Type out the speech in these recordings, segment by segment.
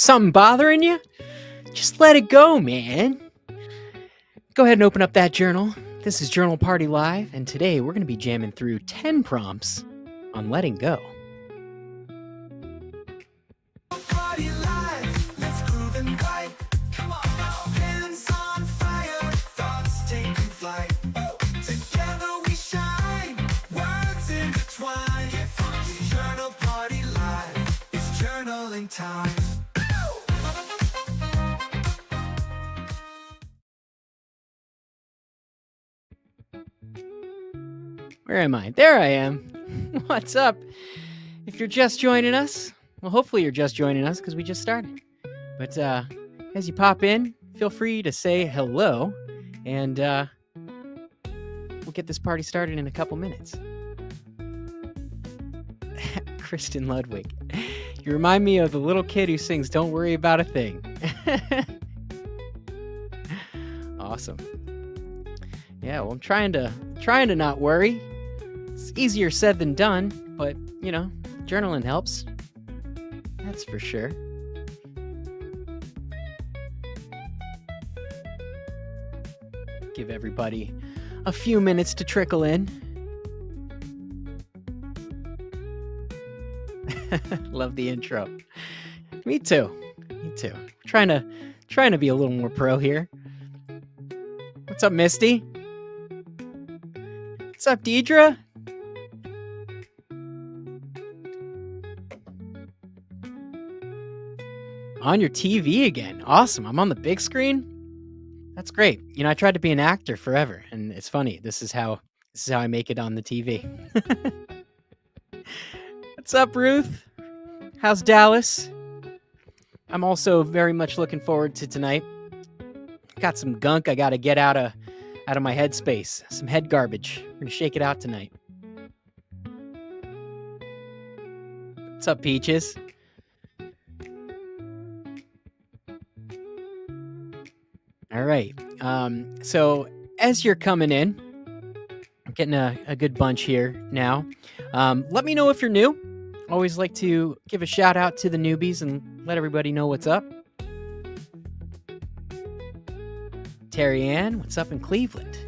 Something bothering you? Just let it go, man. Go ahead and open up that journal. This is Journal Party Live, and today we're going to be jamming through 10 prompts on letting go. Party live, let's groove and glide. Come on now, hands on fire, thoughts taking flight. Together we shine, words intertwine. Get funky, Journal Party Live, it's journaling time. Where am I? There I am. What's up? If you're just joining us, well, hopefully you're just joining us because we just started. But as you pop in, feel free to say hello, and we'll get this party started in a couple minutes. Kristen Ludwig, you remind me of the little kid who sings "Don't Worry About a Thing." Awesome. Yeah, well, I'm trying to not worry. It's easier said than done, but you know, journaling helps. That's for sure. Give everybody a few minutes to trickle in. Love the intro. Me too. Trying to be a little more pro here. What's up, Misty? What's up, Deidre? On your TV again. Awesome. I'm on the big screen. That's great. You know, I tried to be an actor forever, and it's funny. This is how I make it on the TV. What's up, Ruth? How's Dallas? I'm also very much looking forward to tonight. Got some gunk I got to get out of my headspace. Some head garbage. We're gonna shake it out tonight. What's up, Peaches? All right. So as you're coming in, I'm getting a good bunch here now. Let me know if you're new. Always like to give a shout out to the newbies and let everybody know what's up. Terry Ann, what's up in Cleveland?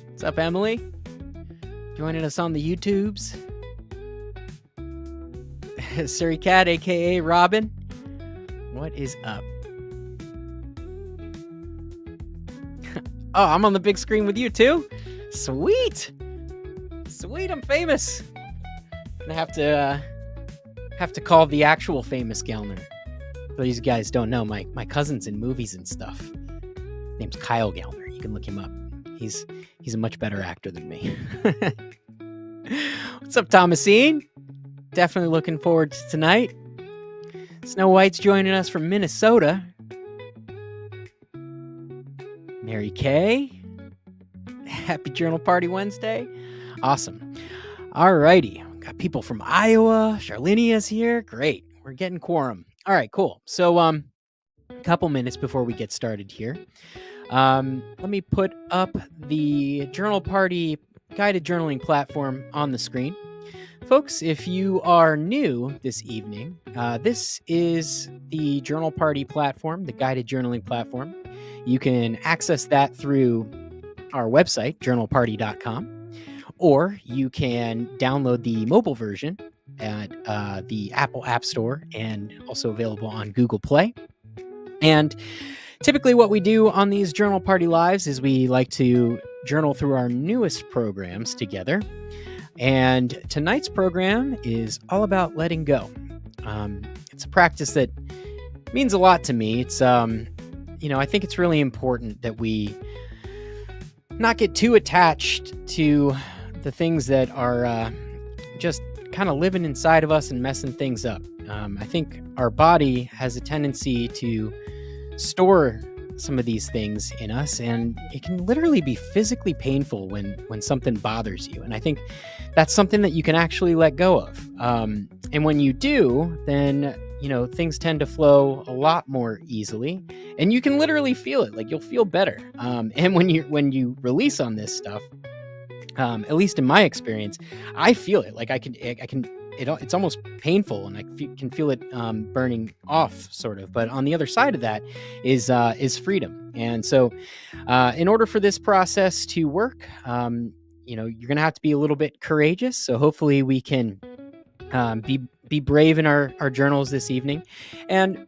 What's up, Emily? Joining us on the YouTubes. Surrey Cat, aka Robin. What is up? Oh, I'm on the big screen with you too? Sweet, I'm famous. Gonna have to call the actual famous Gellner. For these guys don't know, my cousin's in movies and stuff. His name's Kyle Gellner. You can look him up. He's a much better actor than me. What's up, Thomasine? Definitely looking forward to tonight. Snow White's joining us from Minnesota. Mary Kay. Happy Journal Party Wednesday. Awesome. Alrighty. Got people from Iowa. Charlenia's here. Great. We're getting quorum. All right, cool. So a couple minutes before we get started here. Let me put up the Journal Party guided journaling platform on the screen. Folks, if you are new this evening, this is the Journal Party platform, the guided journaling platform. You can access that through our website, journalparty.com, or you can download the mobile version at the Apple App Store and also available on Google Play. And typically what we do on these Journal Party Lives is we like to journal through our newest programs together. And tonight's program is all about letting go. It's a practice that means a lot to me. It's, I think it's really important that we not get too attached to the things that are just kind of living inside of us and messing things up. I think our body has a tendency to store some of these things in us, and it can literally be physically painful when something bothers you. And I think that's something that you can actually let go of. And when you do, then things tend to flow a lot more easily, and you can literally feel it. Like, you'll feel better. And when you release on this stuff, at least in my experience, I feel it. Like I can it's almost painful, and I can feel it burning off, sort of. But on the other side of that is freedom. And so, in order for this process to work, you're going to have to be a little bit courageous. So hopefully we can be brave in our journals this evening. And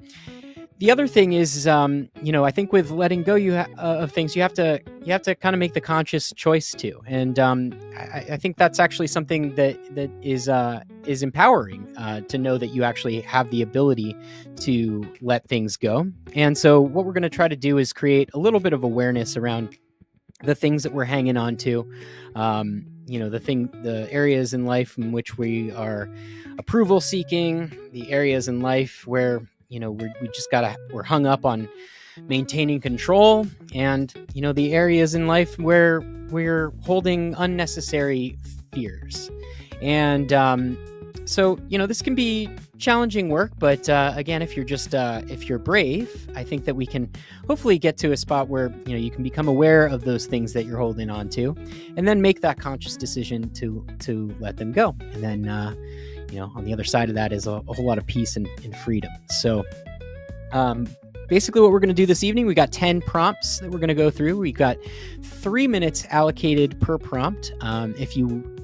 the other thing is, I think with letting go of things, you have to kind of make the conscious choice too. And I think that's actually something that is empowering, to know that you actually have the ability to let things go. And so what we're going to try to do is create a little bit of awareness around the things that we're hanging on to, the areas in life in which we are approval seeking, the areas in life where we're hung up on maintaining control, and the areas in life where we're holding unnecessary fears. And so this can be challenging work, but again, if you're brave, I think that we can hopefully get to a spot where you can become aware of those things that you're holding on to, and then make that conscious decision to let them go. And then on the other side of that is a whole lot of peace and freedom. So basically what we're going to do this evening, we got 10 prompts that we're going to go through. We got 3 minutes allocated per prompt. If you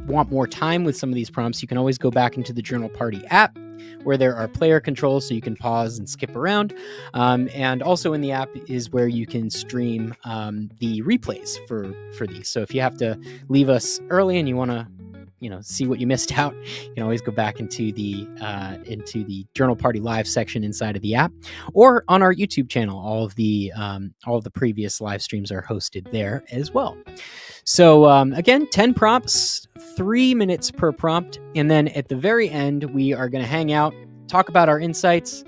want more time with some of these prompts, you can always go back into the Journal Party app, where there are player controls, so you can pause and skip around. And also in the app is where you can stream the replays for these. So if you have to leave us early and you want to see what you missed out, you can always go back into the Journal Party Live section inside of the app, or on our YouTube channel. All of the previous live streams are hosted there as well. So again, 10 prompts, 3 minutes per prompt. And then at the very end, we are going to hang out, talk about our insights,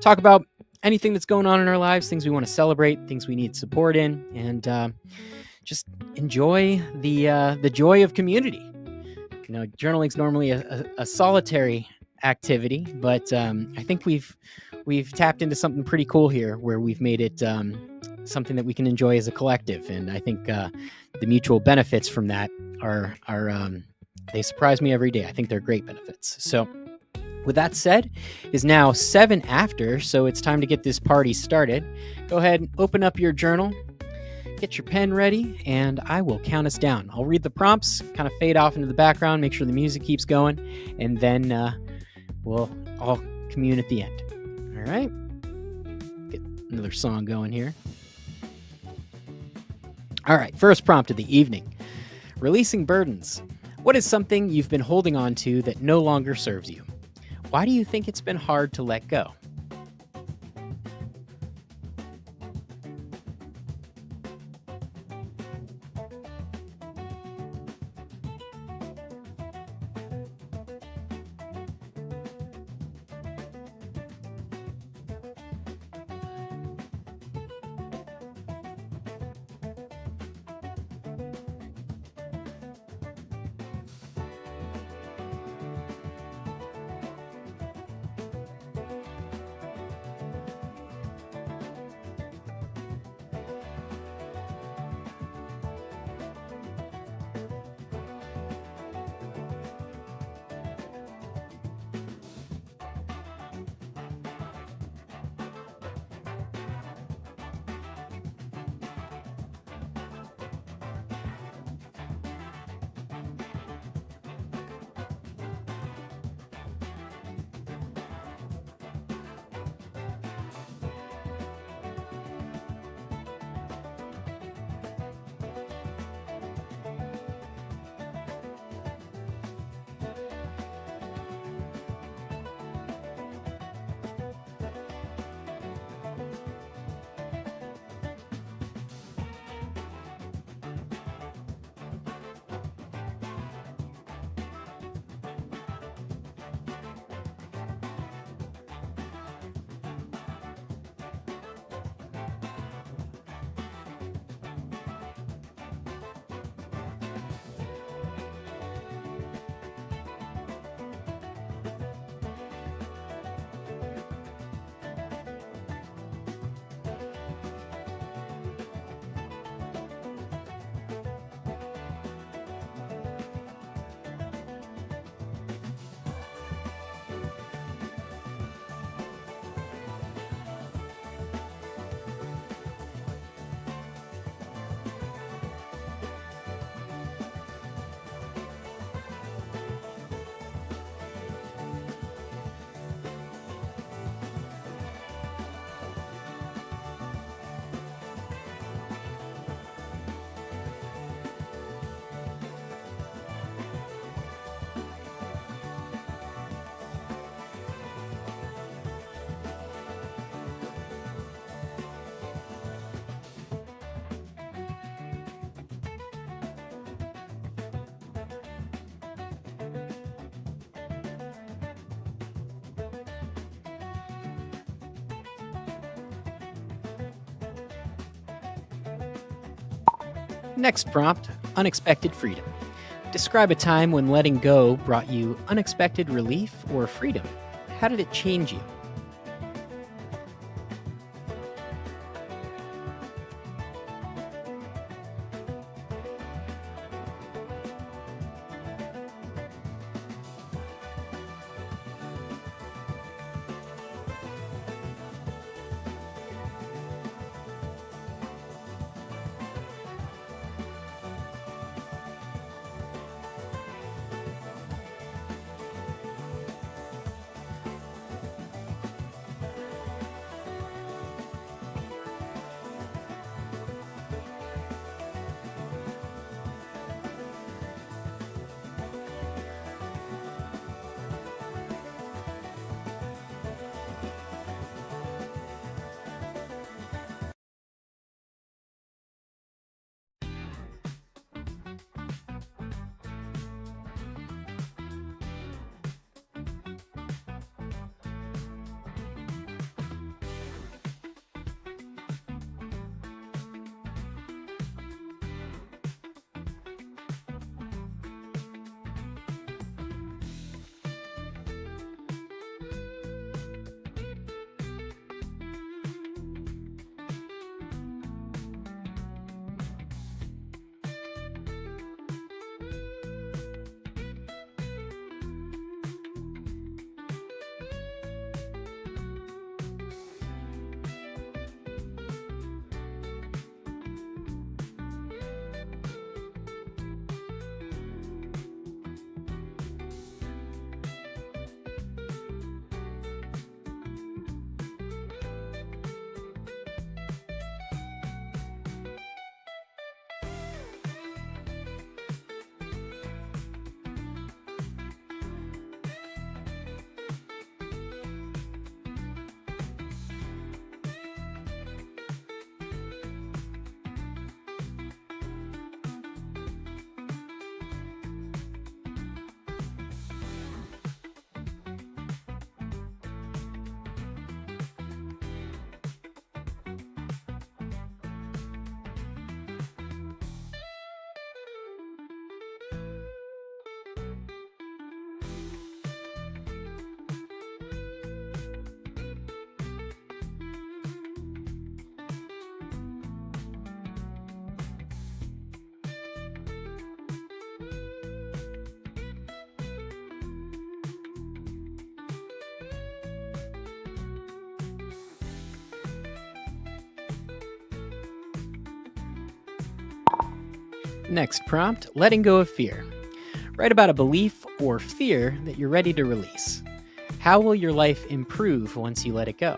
talk about anything that's going on in our lives, things we want to celebrate, things we need support in, and just enjoy the joy of community. Journaling is normally a solitary activity, but I think we've tapped into something pretty cool here, where we've made it something that we can enjoy as a collective. And I think the mutual benefits from that are they surprise me every day. I think they're great benefits. So with that said, it is now 7 after, so it's time to get this party started. Go ahead and open up your journal, get your pen ready, and I will count us down. I'll read the prompts, kind of fade off into the background, make sure the music keeps going, and then we'll all commune at the end. All right? Get another song going here. All right, first prompt of the evening. Releasing burdens. What is something you've been holding on to that no longer serves you? Why do you think it's been hard to let go? Next prompt, unexpected freedom. Describe a time when letting go brought you unexpected relief or freedom. How did it change you? Next prompt, letting go of fear. Write about a belief or fear that you're ready to release. How will your life improve once you let it go?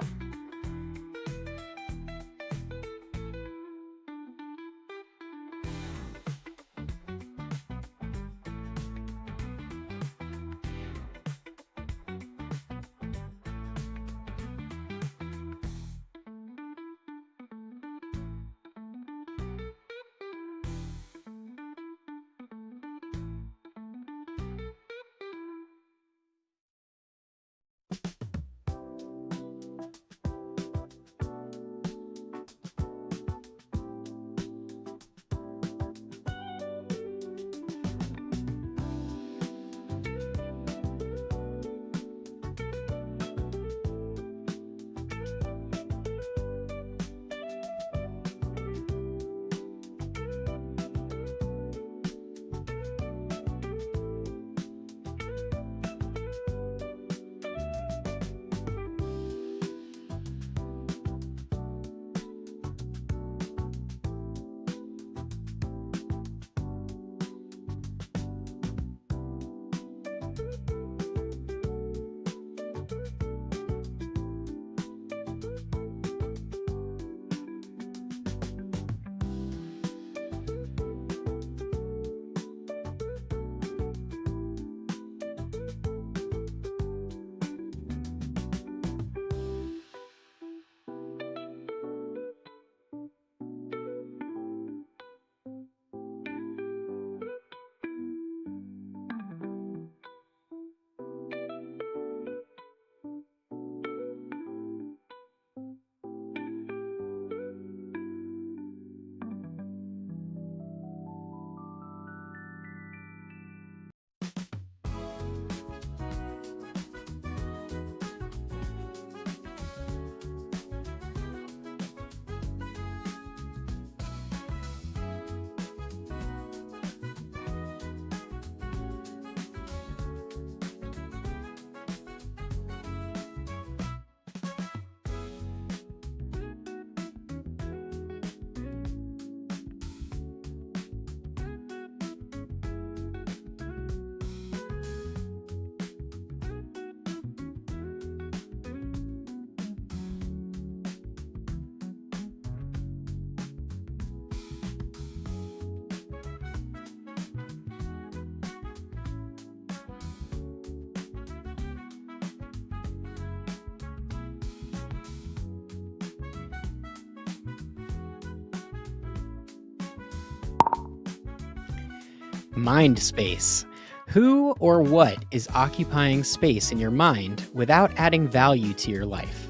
Mind space. Who or what is occupying space in your mind without adding value to your life?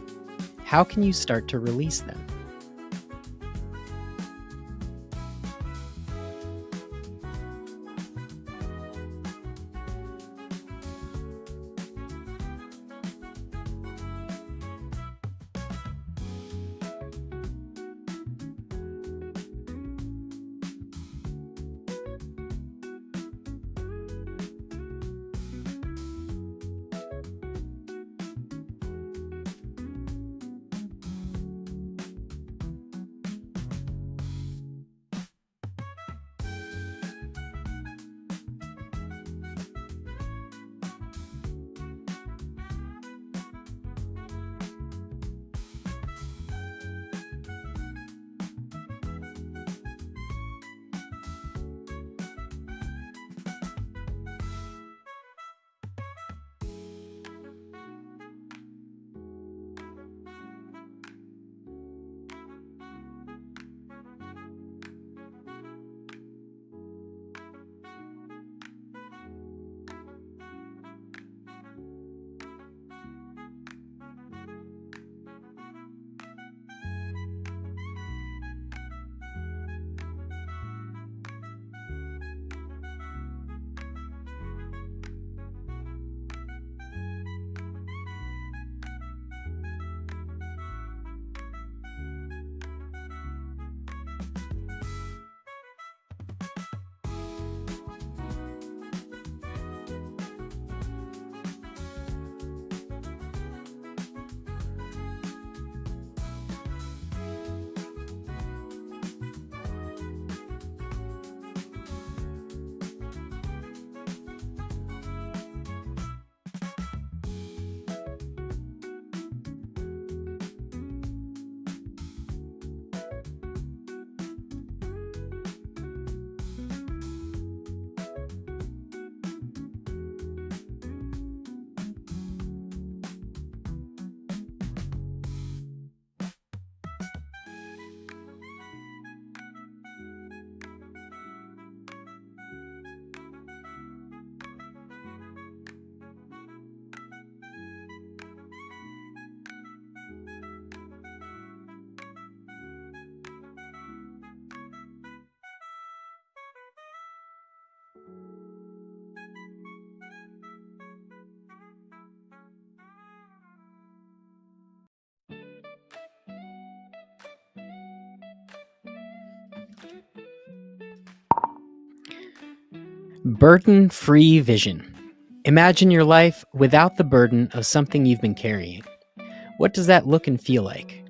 How can you start to release them? Burden-free vision. Imagine your life without the burden of something you've been carrying. What does that look and feel like?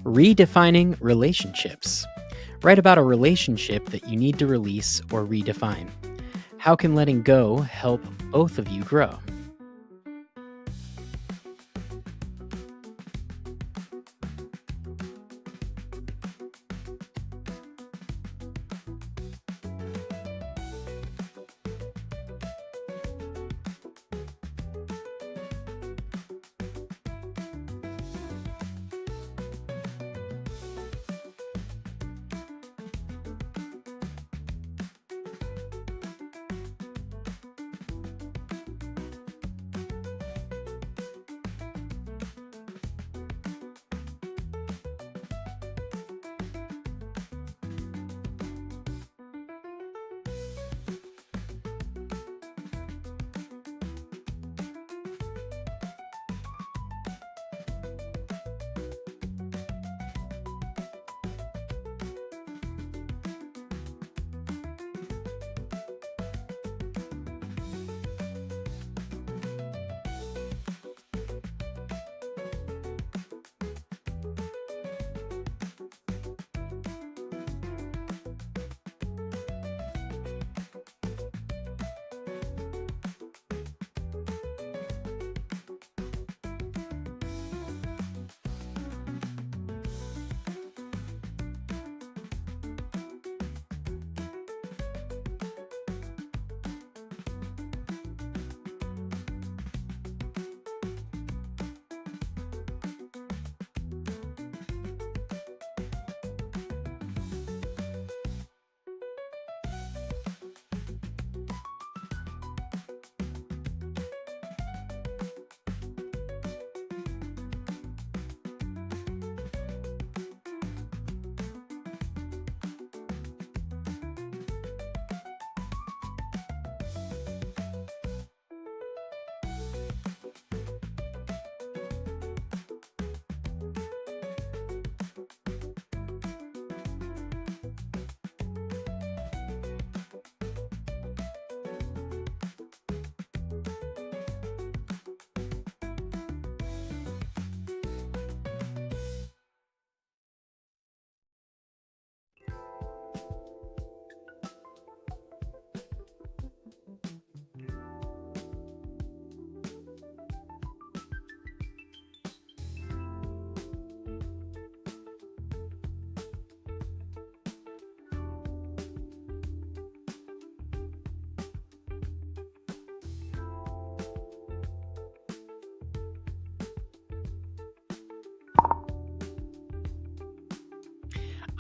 Redefining relationships. Write about a relationship that you need to release or redefine. How can letting go help both of you grow?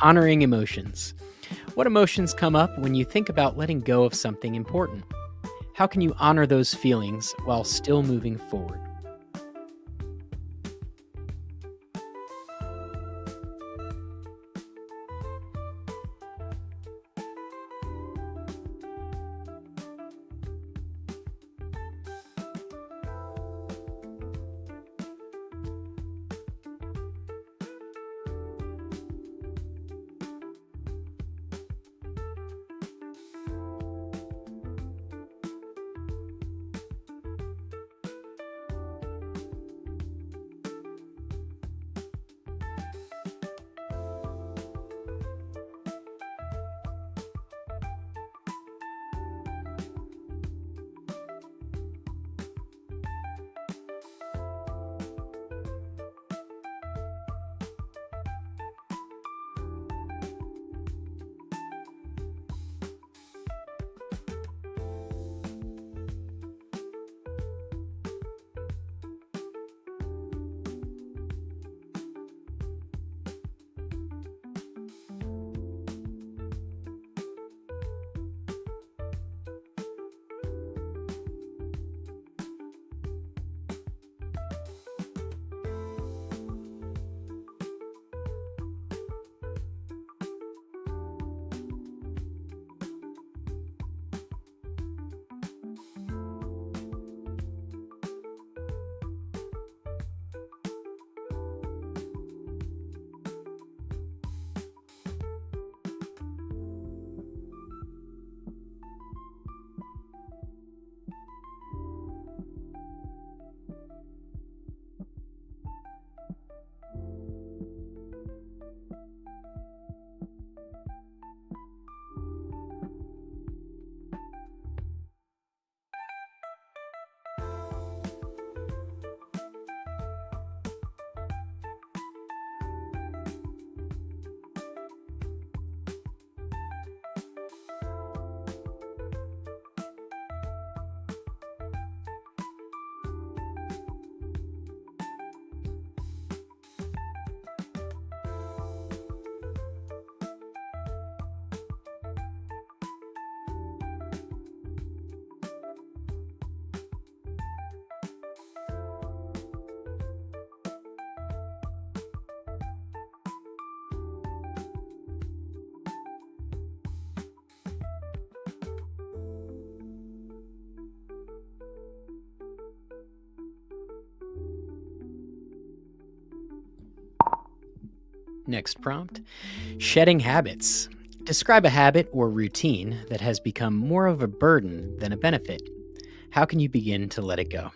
Honoring emotions. What emotions come up when you think about letting go of something important? How can you honor those feelings while still moving forward? Next prompt: shedding habits. Describe a habit or routine that has become more of a burden than a benefit. How can you begin to let it go?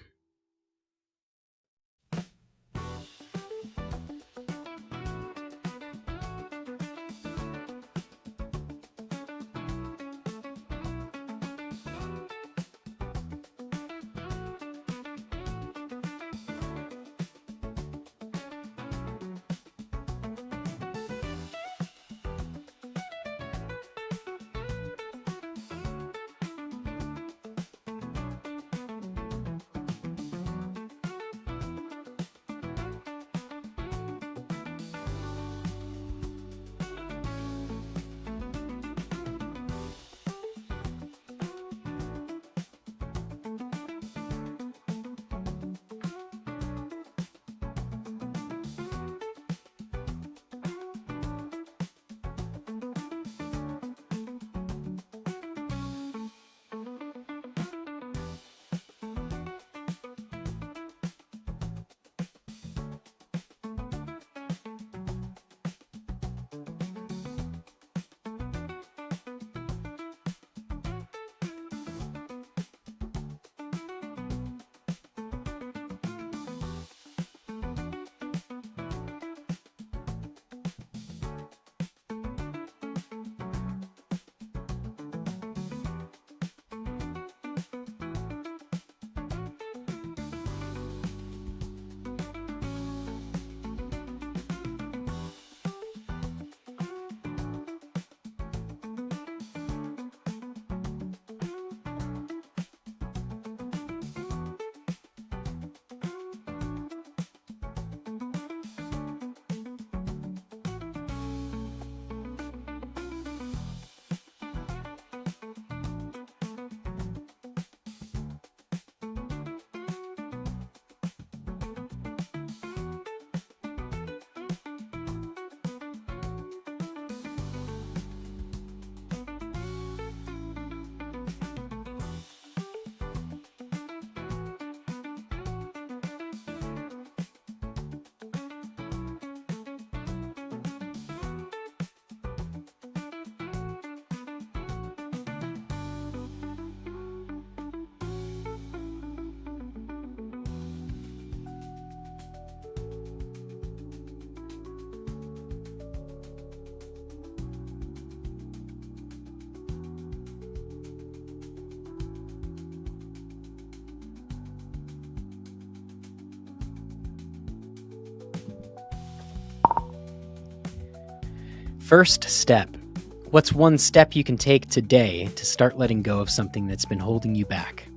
First step. What's one step you can take today to start letting go of something that's been holding you back?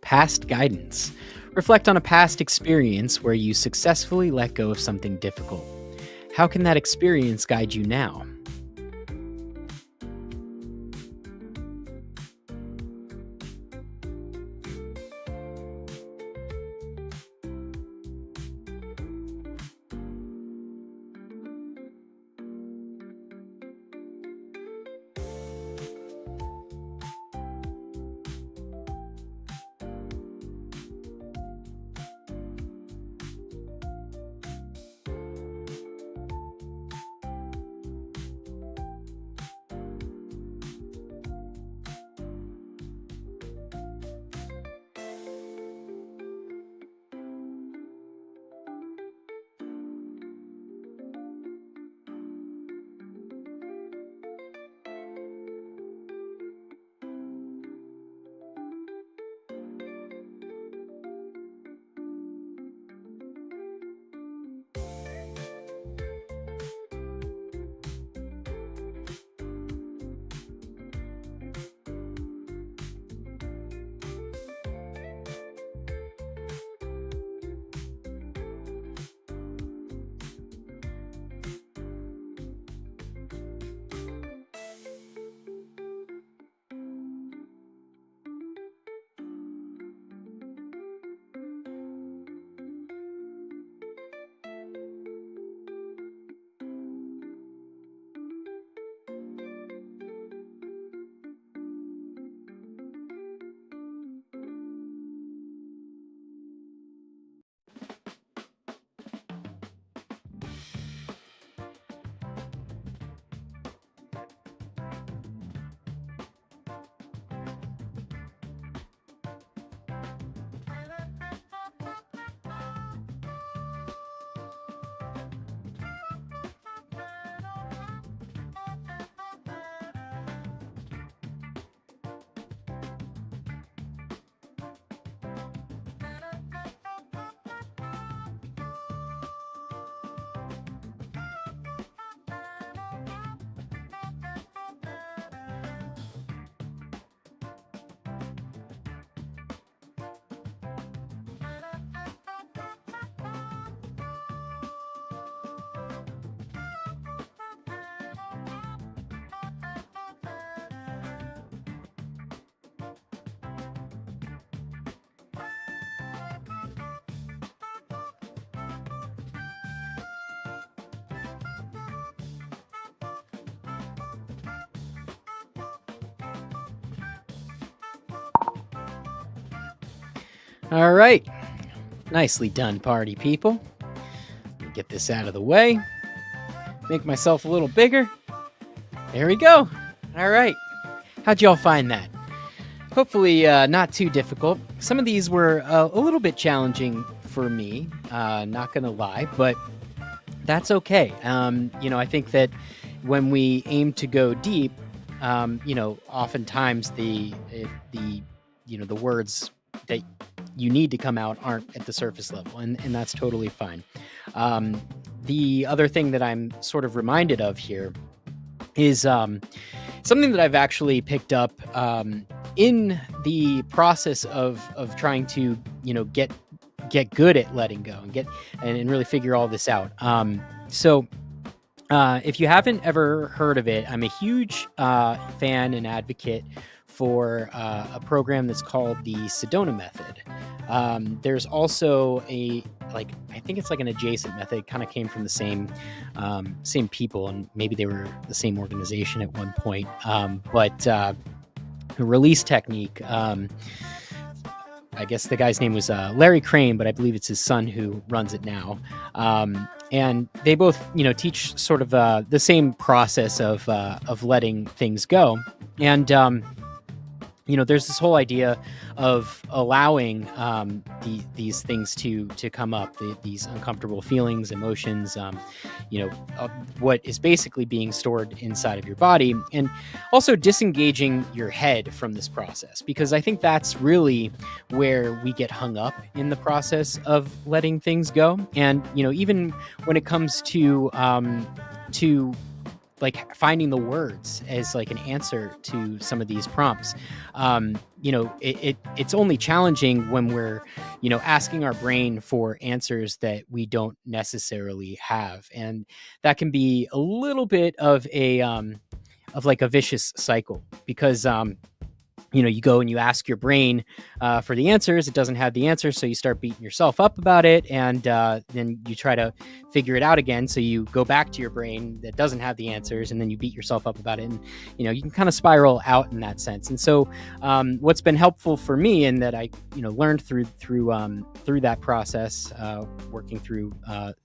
past guidance. Reflect on a past experience where you successfully let go of something difficult. How can that experience guide you now? All right. Nicely done, party people. Let me get this out of the way. Make myself a little bigger. There we go. All right. How'd y'all find that? Hopefully not too difficult. Some of these were a little bit challenging for me, not going to lie, but that's okay. I think that when we aim to go deep, oftentimes the words that you need to come out aren't at the surface level, and that's totally fine. The other thing that I'm sort of reminded of here is something that I've actually picked up in the process of trying to get good at letting go and really figure all this out. So if you haven't ever heard of it, I'm a huge fan and advocate for a program that's called the Sedona method. There's also I think it's like an adjacent method, kind of came from the same people, and maybe they were the same organization at one point. But the release technique, I guess the guy's name was Larry Crane, but I believe it's his son who runs it now. And they both, teach sort of the same process of letting things go. And there's this whole idea of allowing these things to come up, these uncomfortable feelings, emotions, what is basically being stored inside of your body, and also disengaging your head from this process, because I think that's really where we get hung up in the process of letting things go. And even when it comes to like finding the words as like an answer to some of these prompts. It's only challenging when we're, asking our brain for answers that we don't necessarily have. And that can be a little bit of like a vicious cycle, because you go and you ask your brain for the answers. It doesn't have the answers, so you start beating yourself up about it, and then you try to figure it out again. So you go back to your brain that doesn't have the answers, and then you beat yourself up about it, and you can kind of spiral out in that sense. And so what's been helpful for me, and that I learned through that process, working through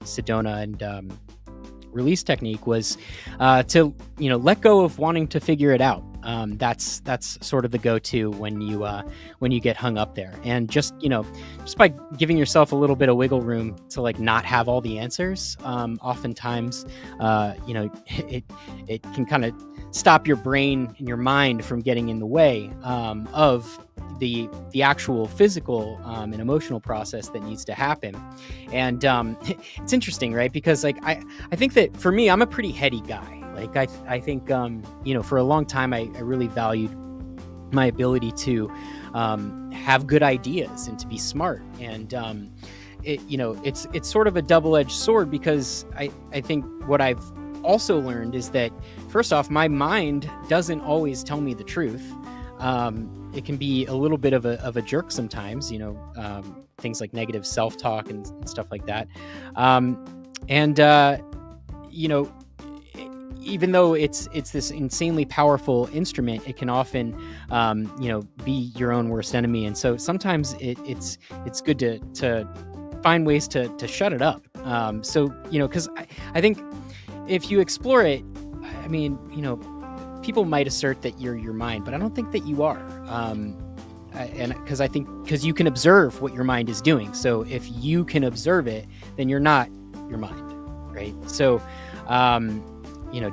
Sedona and release technique, was to let go of wanting to figure it out. That's sort of the go-to when you get hung up there, and just by giving yourself a little bit of wiggle room to like not have all the answers. Oftentimes, it can kind of stop your brain and your mind from getting in the way of the actual physical and emotional process that needs to happen. And it's interesting, right? Because like I think that for me, I'm a pretty heady guy. Like I think for a long time I really valued my ability to have good ideas and to be smart. And it's sort of a double-edged sword, because I think what I've also learned is that, first off, my mind doesn't always tell me the truth. It can be a little bit of a jerk sometimes, things like negative self-talk and stuff like that. Even though it's this insanely powerful instrument, it can often, be your own worst enemy. And so sometimes it's good to find ways to shut it up. Because I think if you explore it, I mean, people might assert that you're your mind, but I don't think that you are. Because you can observe what your mind is doing. So if you can observe it, then you're not your mind, right? So,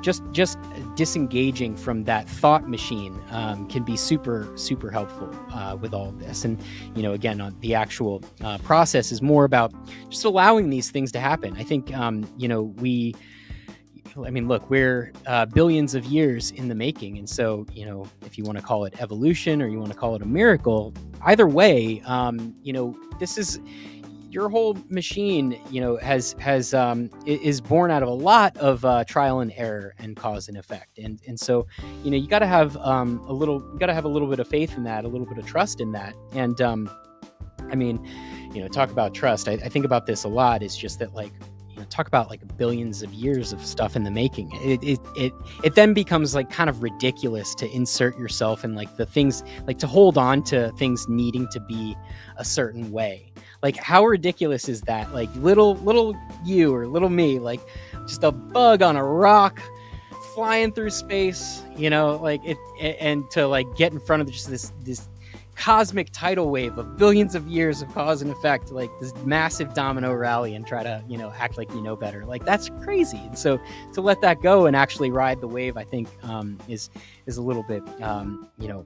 just disengaging from that thought machine can be super, super helpful with all of this. And, again, on the actual process is more about just allowing these things to happen. I think, we're billions of years in the making. And so, if you want to call it evolution or you want to call it a miracle, either way, this is your whole machine, is born out of a lot of trial and error and cause and effect. And so, you got to have a little bit of faith in that, a little bit of trust in that. And, talk about trust. I think about this a lot. It's just that, like, talk about like billions of years of stuff in the making. It then becomes like kind of ridiculous to insert yourself in like the things, like to hold on to things needing to be a certain way. Like, how ridiculous is that? Like little you or little me, like just a bug on a rock flying through space, and to like get in front of just this cosmic tidal wave of billions of years of cause and effect, like this massive domino rally, and try to, act like better. Like, that's crazy. And so to let that go and actually ride the wave, I think is a little bit,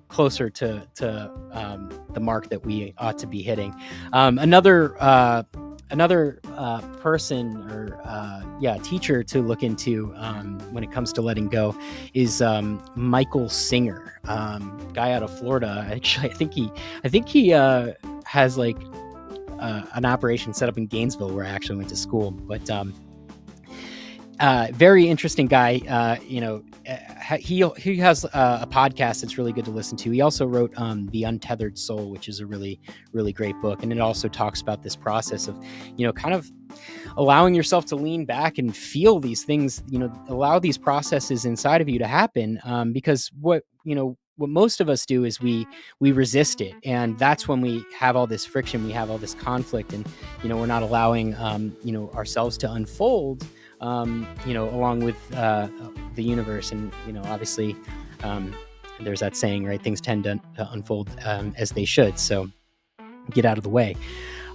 closer to the mark that we ought to be hitting. Another person or teacher to look into when it comes to letting go is Michael Singer, guy out of Florida. Actually, I think he has like an operation set up in Gainesville, where I actually went to school. But very interesting guy. He has a podcast that's really good to listen to. He also wrote The Untethered Soul, which is a really, really great book. And it also talks about this process of, kind of allowing yourself to lean back and feel these things, allow these processes inside of you to happen. Because what most of us do is we resist it. And that's when we have all this friction, we have all this conflict, and, we're not allowing, ourselves to unfold, along with the universe. And, obviously, there's that saying, right? Things tend to unfold as they should. So get out of the way.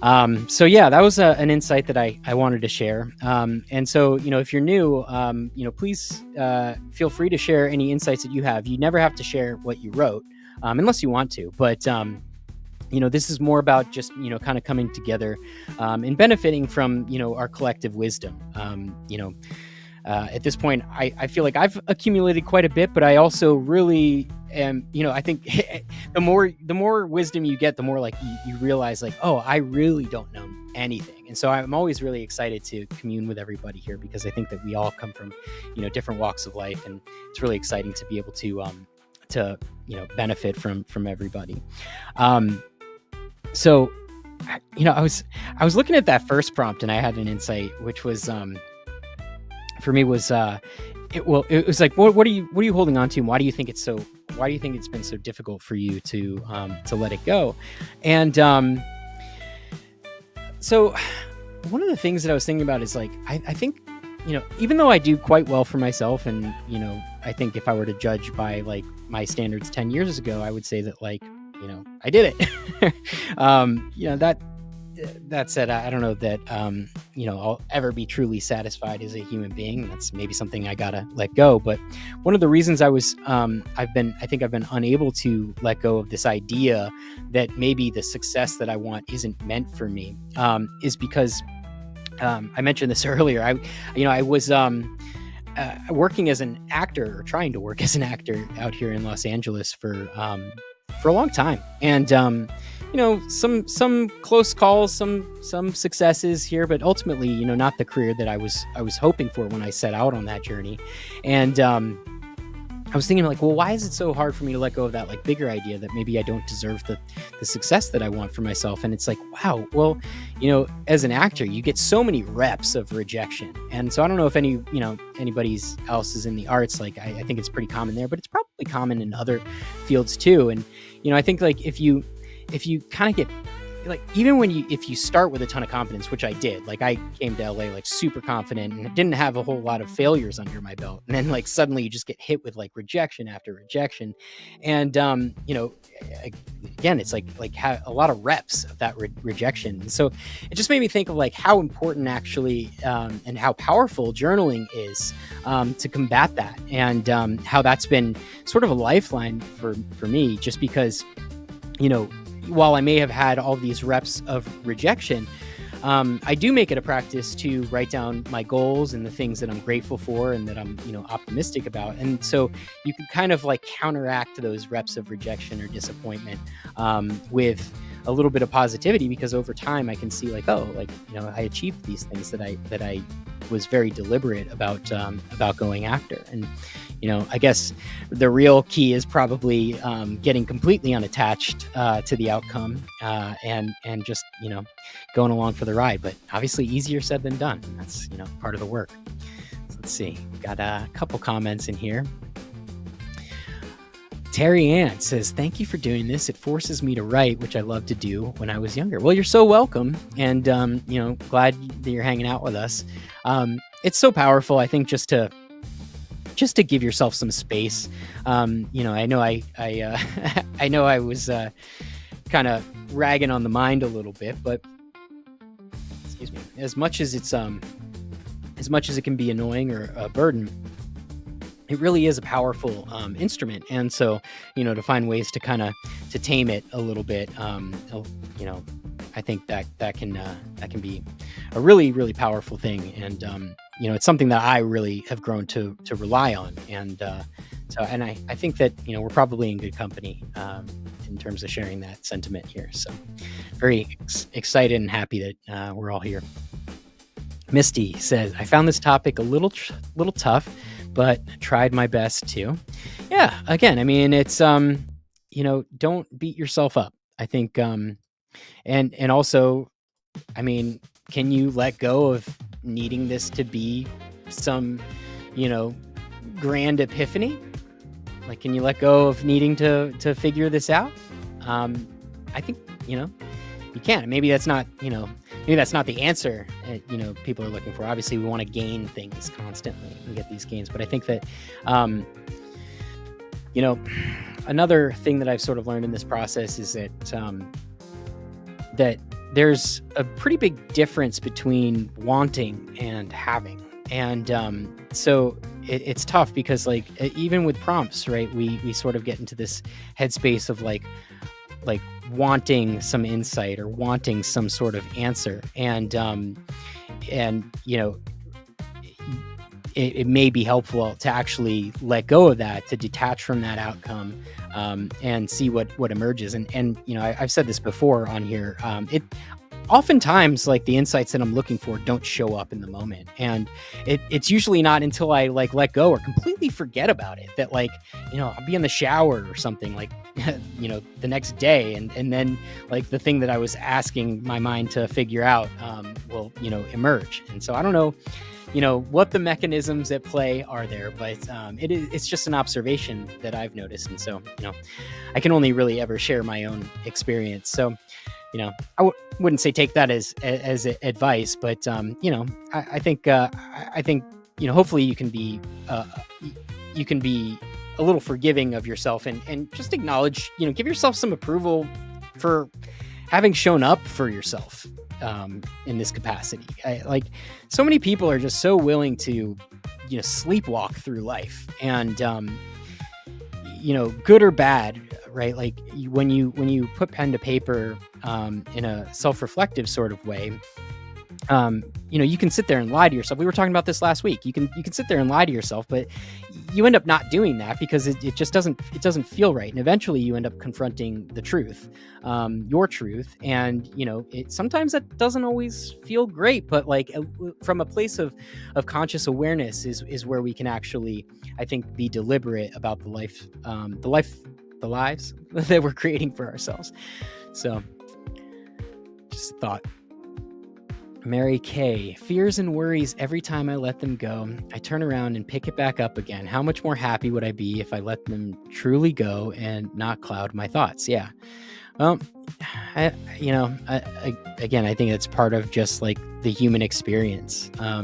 That was an insight that I wanted to share. And so, if you're new, please feel free to share any insights that you have. You never have to share what you wrote, unless you want to. But, this is more about just, kind of coming together and benefiting from, our collective wisdom. At this point, I feel like I've accumulated quite a bit, but I also really am, I think the more wisdom you get, the more like you realize like, oh, I really don't know anything. And so I'm always really excited to commune with everybody here, because I think that we all come from, different walks of life, and it's really exciting to be able to benefit from everybody. So, I was looking at that first prompt, and I had an insight, which was, for me was, it was like, what are you holding on to, and why do you think it's been so difficult for you to let it go? And, so one of the things that I was thinking about is like, I think, even though I do quite well for myself, and, I think if I were to judge by like my standards 10 years ago, I would say that like, I did it. That said, I don't know that, I'll ever be truly satisfied as a human being. That's maybe something I gotta let go. But one of the reasons I've been unable to let go of this idea that maybe the success that I want isn't meant for me, is because, I mentioned this earlier. I was, working as an actor, or trying to work as an actor out here in Los Angeles for a long time. And, some close calls, some successes here, but ultimately, not the career that I was hoping for when I set out on that journey. And, I was thinking like, well, why is it so hard for me to let go of that like bigger idea that maybe I don't deserve the success that I want for myself? And it's like, wow, well, as an actor, you get so many reps of rejection. And so I don't know if anybody else is in the arts. Like, I think it's pretty common there, but it's probably common in other fields too. And, I think like if you kind of get like, even if you start with a ton of confidence, which I did, like I came to LA like super confident and didn't have a whole lot of failures under my belt. And then like suddenly you just get hit with like rejection after rejection. And, again, it's like a lot of reps of that rejection. So it just made me think of like how important actually, and how powerful journaling is, to combat that. And, how that's been sort of a lifeline for me, just because, while I may have had all these reps of rejection, I do make it a practice to write down my goals and the things that I'm grateful for and that I'm, optimistic about. And so you can kind of like counteract those reps of rejection or disappointment, with a little bit of positivity, because over time I can see like, oh, like, I achieved these things that I was very deliberate about going after. And, I guess the real key is probably, getting completely unattached, to the outcome, and just, going along for the ride. But obviously easier said than done. That's, part of the work. So let's see. Got a couple comments in here. Terry Ann says, thank you for doing this. It forces me to write, which I loved to do when I was younger. Well, you're so welcome. And, glad that you're hanging out with us. It's so powerful, I think, just to give yourself some space. I know I know I was kind of ragging on the mind a little bit, but excuse me, as much as it can be annoying or a burden, it really is a powerful instrument. And so, to find ways to kind of to tame it a little bit, I think that can be a really, really powerful thing. And, it's something that I really have grown to rely on. And I think that, we're probably in good company in terms of sharing that sentiment here. So very excited and happy that we're all here. Misty says, I found this topic a little tough, but tried my best to. Yeah, again, I mean, it's, don't beat yourself up. I think, and also, I mean, can you let go of needing this to be some, grand epiphany? Like, can you let go of needing to figure this out? I think, you can. Maybe that's not, maybe that's not the answer, people are looking for. Obviously, we want to gain things constantly and get these gains. But I think that, another thing that I've sort of learned in this process is that, that there's a pretty big difference between wanting and having. And so it's tough because like, even with prompts, right, we sort of get into this headspace of like wanting some insight or wanting some sort of answer. And it may be helpful to actually let go of that, to detach from that outcome, and see what emerges. And I've said this before on here. It oftentimes, like, the insights that I'm looking for don't show up in the moment, and it's usually not until I like let go or completely forget about it that, like, I'll be in the shower or something, like, the next day, and then, like, the thing that I was asking my mind to figure out will emerge. And so I don't know what the mechanisms at play are there, but it's just an observation that I've noticed. And so I can only really ever share my own experience. So I wouldn't say take that as advice, but I think hopefully you can be a little forgiving of yourself, and just acknowledge, give yourself some approval for having shown up for yourself in this capacity. Like, so many people are just so willing to sleepwalk through life, and good or bad, right? Like, when you put pen to paper in a self-reflective sort of way, you can sit there and lie to yourself. We were talking about this last week. You can sit there and lie to yourself, but you end up not doing that because it just doesn't feel right. And eventually you end up confronting the truth, your truth. And, sometimes that doesn't always feel great, but, like, from a place of conscious awareness is where we can actually, I think, be deliberate about the lives that we're creating for ourselves. So just a thought. Mary K. Fears and worries every time I let them go. I turn around and pick it back up again. How much more happy would I be if I let them truly go and not cloud my thoughts? Yeah. Well, I think it's part of just, like, the human experience. I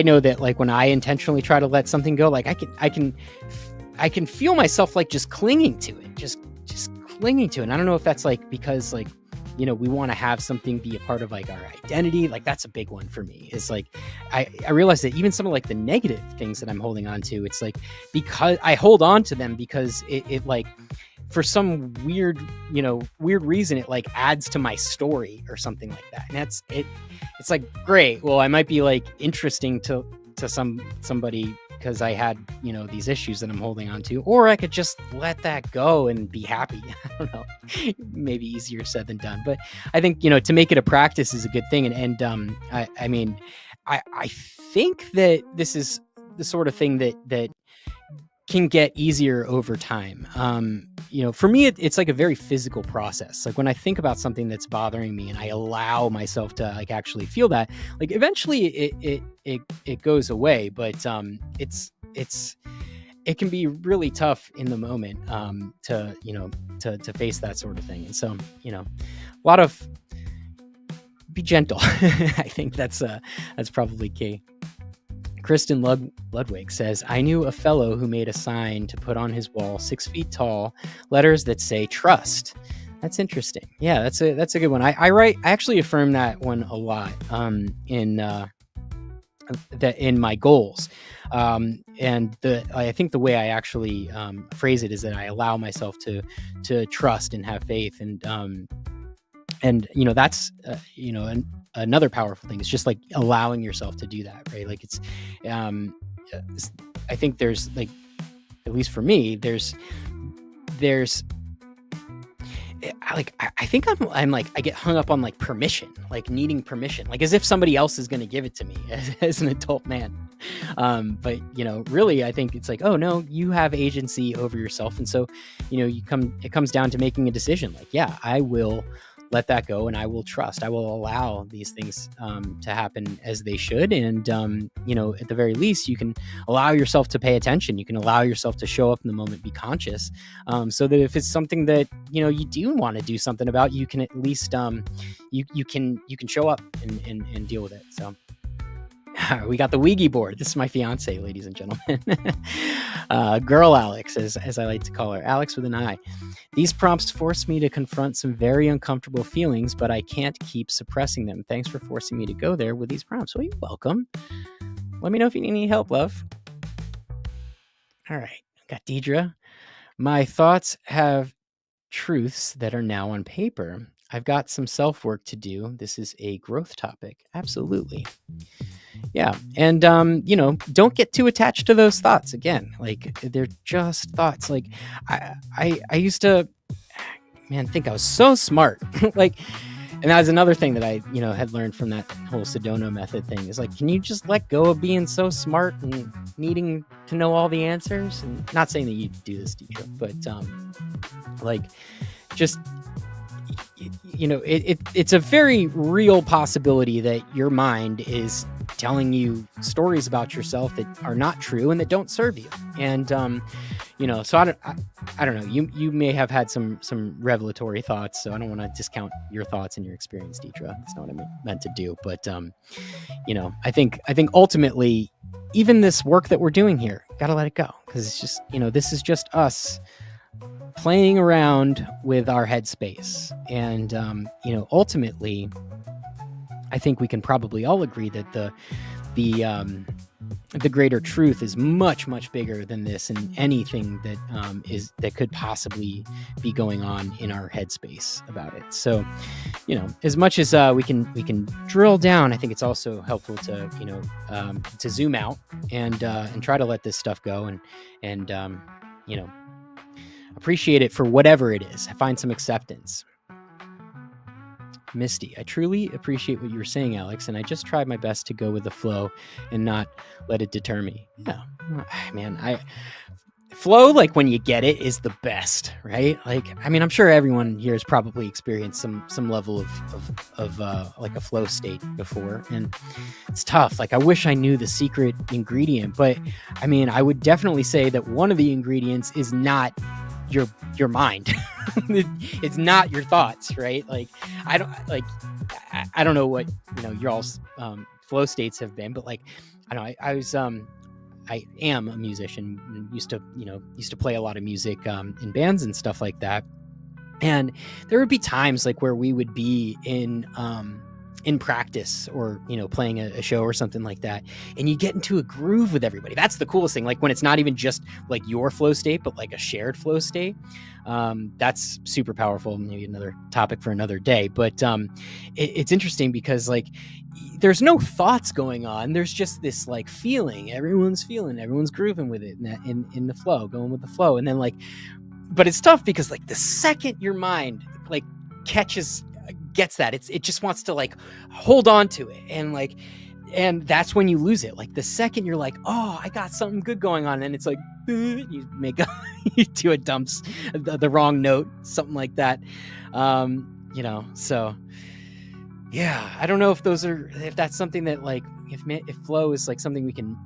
know that, like, when I intentionally try to let something go, like, I can feel myself, like, just clinging to it, just clinging to it. And I don't know if that's, like, because, like, we want to have something be a part of, like, our identity. Like, that's a big one for me. It's like, I realize that even some of, like, the negative things that I'm holding on to, it's like, because I hold on to them because it like, for some weird reason, it, like, adds to my story or something like that. And that's it. It's like, great. Well, I might be, like, interesting to somebody because I had, these issues that I'm holding on to, or I could just let that go and be happy. I don't know, maybe easier said than done, but I think, to make it a practice is a good thing. And I think that this is the sort of thing that can get easier over time. For me, it's like a very physical process. Like, when I think about something that's bothering me and I allow myself to, like, actually feel that, like, eventually it goes away. But it can be really tough in the moment to face that sort of thing. And so, a lot of be gentle. I think that's probably key. Kristen Ludwig says, I knew a fellow who made a sign to put on his wall, 6 feet tall, letters that say trust. That's interesting. Yeah, that's a good one. I actually affirm that one a lot in my goals. And I think the way I actually phrase it is that I allow myself to trust and have faith. And that's another powerful thing. It's just, like, allowing yourself to do that, right? Like, it's I think there's, like, at least for me, there's I think I'm like, I get hung up on, like, permission, like, needing permission, like, as if somebody else is going to give it to me as an adult man. But really, I think it's like, oh no, you have agency over yourself. And so, it comes down to making a decision. Like, yeah, I will let that go, and I will trust. I will allow these things to happen as they should. And at the very least, you can allow yourself to pay attention. You can allow yourself to show up in the moment, be conscious, so that if it's something that you do want to do something about, you can at least you can show up and deal with it. So we got the Ouija board. This is my fiance, ladies and gentlemen. Girl Alex, as I like to call her, Alex with an I. These prompts force me to confront some very uncomfortable feelings, but I can't keep suppressing them. Thanks for forcing me to go there with these prompts. Well, you're welcome. Let me know if you need any help, love. All right. Got Deidre. My thoughts have truths that are now on paper. I've got some self-work to do. This is a growth topic. Absolutely. Yeah. And, don't get too attached to those thoughts. Again, like they're just thoughts. Like I used to, man, think I was so smart. Like, and that was another thing that I, had learned from that whole Sedona method thing is like, can you just let go of being so smart and needing to know all the answers? And not saying that you do this, teacher, but, like just, it's a very real possibility that your mind is telling you stories about yourself that are not true and that don't serve you. And, so I don't know, you may have had some revelatory thoughts, so I don't want to discount your thoughts and your experience, Deidre. That's not what I meant to do. But, I think ultimately, even this work that we're doing here, got to let it go. Cause it's just, this is just us playing around with our headspace. And, ultimately, I think we can probably all agree that the greater truth is much, much bigger than this and anything that that could possibly be going on in our headspace about it. So, as much as we can drill down, I think it's also helpful to to zoom out and try to let this stuff go and appreciate it for whatever it is. Find some acceptance. Misty, I truly appreciate what you were saying, Alex, and I just tried my best to go with the flow and not let it deter me. Yeah, man, flow, like when you get it, is the best, right? Like, I mean, I'm sure everyone here has probably experienced some level of like a flow state before, and it's tough. Like, I wish I knew the secret ingredient, but I mean, I would definitely say that one of the ingredients is not your mind. It's not your thoughts, right? Like, I don't know what your all's flow states have been, but like, I know I am a musician and used to play a lot of music in bands and stuff like that. And there would be times like where we would be in practice or, playing a show or something like that. And you get into a groove with everybody. That's the coolest thing. Like when it's not even just like your flow state, but like a shared flow state. That's super powerful. Maybe another topic for another day, but it's interesting because like there's no thoughts going on. There's just this like feeling, everyone's grooving with it in the flow, going with the flow. And then like, but it's tough because like the second your mind like gets that, it just wants to like hold on to it, and that's when you lose it. Like the second you're like, oh, I got something good going on, and it's like you make you do a dumps the wrong note, something like that. So yeah, I don't know if that's something that like if flow is like something we can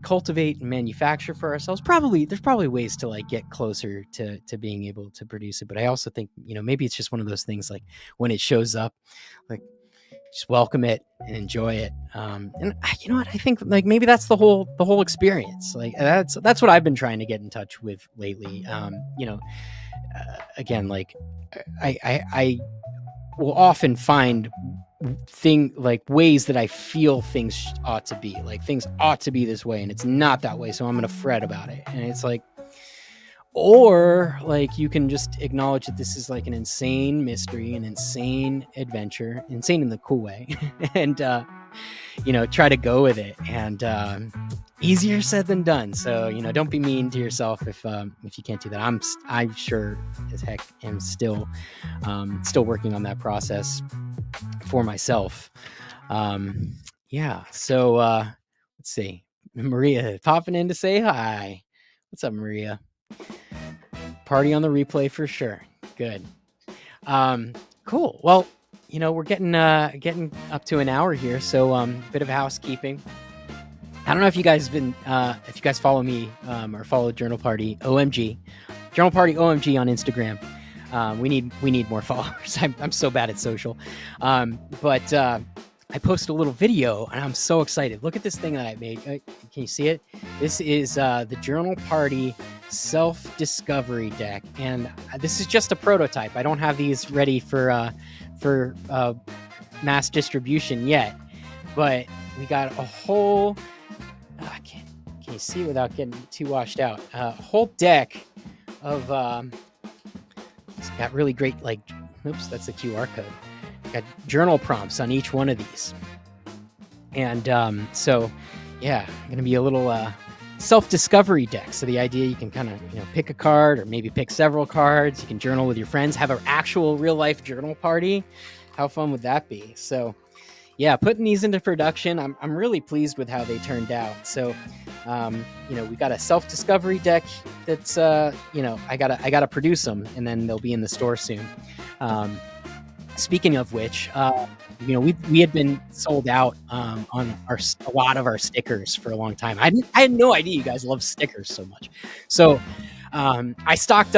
cultivate and manufacture for ourselves. There's probably ways to like get closer to being able to produce it. But I also think maybe it's just one of those things like when it shows up, like just welcome it and enjoy it. And you know what, I think like maybe that's the whole experience. Like that's what I've been trying to get in touch with lately. Again, like I will often find ways that I feel things ought to be, like things ought to be this way and it's not that way, so I'm gonna fret about it. And it's like, or like you can just acknowledge that this is like an insane mystery, an insane adventure, insane in the cool way, and try to go with it. And easier said than done. So don't be mean to yourself if you can't do that. I'm sure as heck am still working on that process for myself. So let's see, Maria popping in to say hi. What's up, Maria? Party on the replay for sure. Good. Cool. Well, we're getting up to an hour here, so bit of housekeeping. I don't know if you guys follow me or follow Journal Party OMG on Instagram. We need more followers. I'm so bad at social. But I posted a little video and I'm so excited. Look at this thing that I made. Can you see it? This is the Journal Party self-discovery deck. And this is just a prototype. I don't have these ready for mass distribution yet, but we got a whole, can you see it without getting too washed out? A whole deck of, it's got really great, oops, that's a QR code. Got journal prompts on each one of these. And so yeah, going to be a little self-discovery deck. So the idea, you can kind of pick a card or maybe pick several cards. You can journal with your friends, have an actual real life journal party. How fun would that be? So yeah, putting these into production, I'm really pleased with how they turned out. So we got a self-discovery deck that's I gotta produce them, and then they'll be in the store soon. Speaking of which, we had been sold out on a lot of our stickers for a long time. I had no idea you guys love stickers so much. So I restocked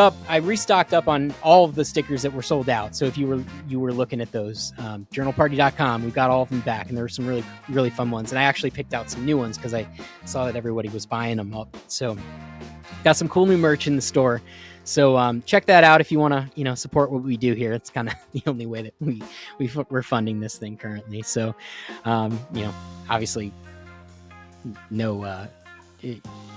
up on all of the stickers that were sold out. So if you were looking at those, journalparty.com, we got all of them back, and there were some really, really fun ones. And I actually picked out some new ones because I saw that everybody was buying them up. So got some cool new merch in the store. So check that out if you want to, support what we do here. It's kind of the only way that we're funding this thing currently. So, obviously, no,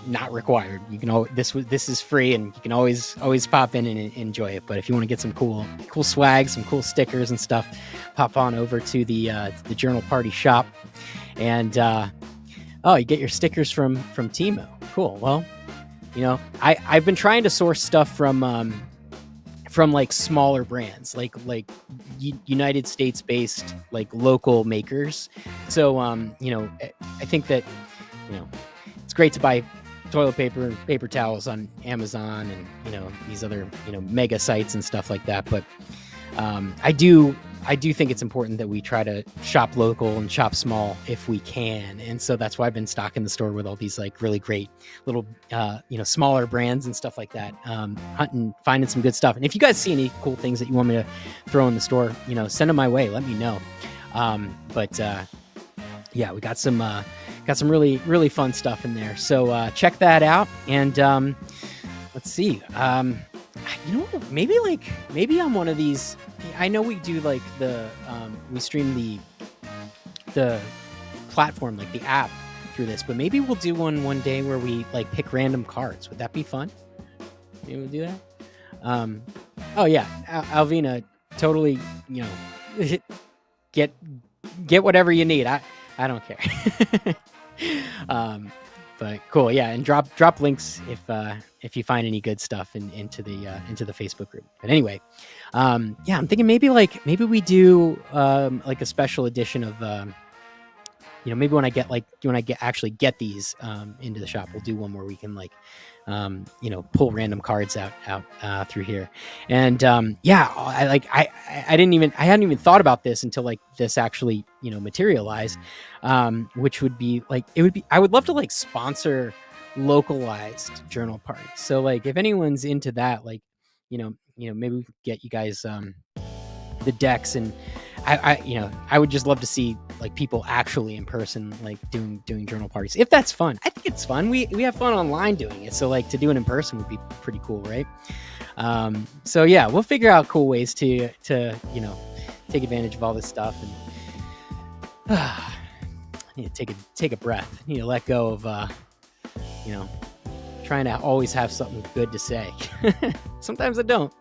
not required. You can this is free, and you can always pop in and enjoy it. But if you want to get some cool swag, some cool stickers and stuff, pop on over to the Journal Party shop, and you get your stickers from Timo. Cool. Well, I've been trying to source stuff from like smaller brands, like United States based, like local makers. So I think that it's great to buy toilet paper and paper towels on Amazon and these other mega sites and stuff like that. But I do think it's important that we try to shop local and shop small if we can. And so that's why I've been stocking the store with all these like really great little, smaller brands and stuff like that. Hunting, finding some good stuff. And if you guys see any cool things that you want me to throw in the store, send them my way. Let me know. Yeah, we got some really, really fun stuff in there. So check that out. And let's see. Maybe I'm one of these. I know we do like we stream the platform, like the app, through this, but maybe we'll do one day where we like pick random cards. Would that be fun? Maybe we'll do that. Oh yeah, Alvina, totally. Get whatever you need. I don't care. But cool, yeah, and drop links if you find any good stuff into the Facebook group. But anyway, I'm thinking maybe we do like a special edition of maybe when I actually get these into the shop, we'll do one where we can like pull random cards out through here. And I hadn't even thought about this until like this actually materialized, which would be like, I would love to like sponsor localized journal parties. So like if anyone's into that, like maybe we could get you guys the decks, and I would just love to see like people actually in person, like doing journal parties. If that's fun, I think it's fun. We have fun online doing it. So like to do it in person would be pretty cool, right? So yeah, we'll figure out cool ways to take advantage of all this stuff. And I need to take a breath. I need to let go of trying to always have something good to say. Sometimes I don't,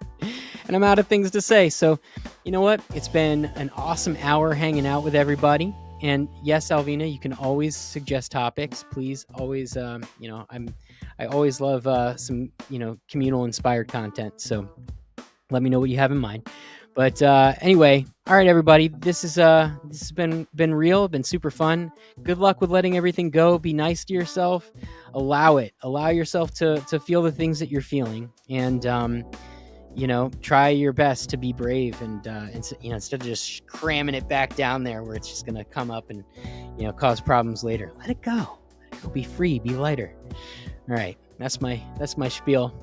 and I'm out of things to say. So you know what? It's been an awesome hour hanging out with everybody. And yes, Alvina, you can always suggest topics. Please always, I always love some, communal inspired content. So let me know what you have in mind. But anyway, all right, everybody, this has been real, been super fun. Good luck with letting everything go. Be nice to yourself. Allow yourself to feel the things that you're feeling. And, try your best to be brave and instead of just cramming it back down there where it's just going to come up and, cause problems later. Let it go. Be free, be lighter. All right. That's my spiel.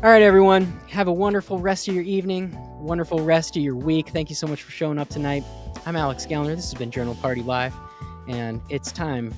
All right, everyone. Have a wonderful rest of your evening, wonderful rest of your week. Thank you so much for showing up tonight. I'm Alex Gellner. This has been Journal Party Live, and it's time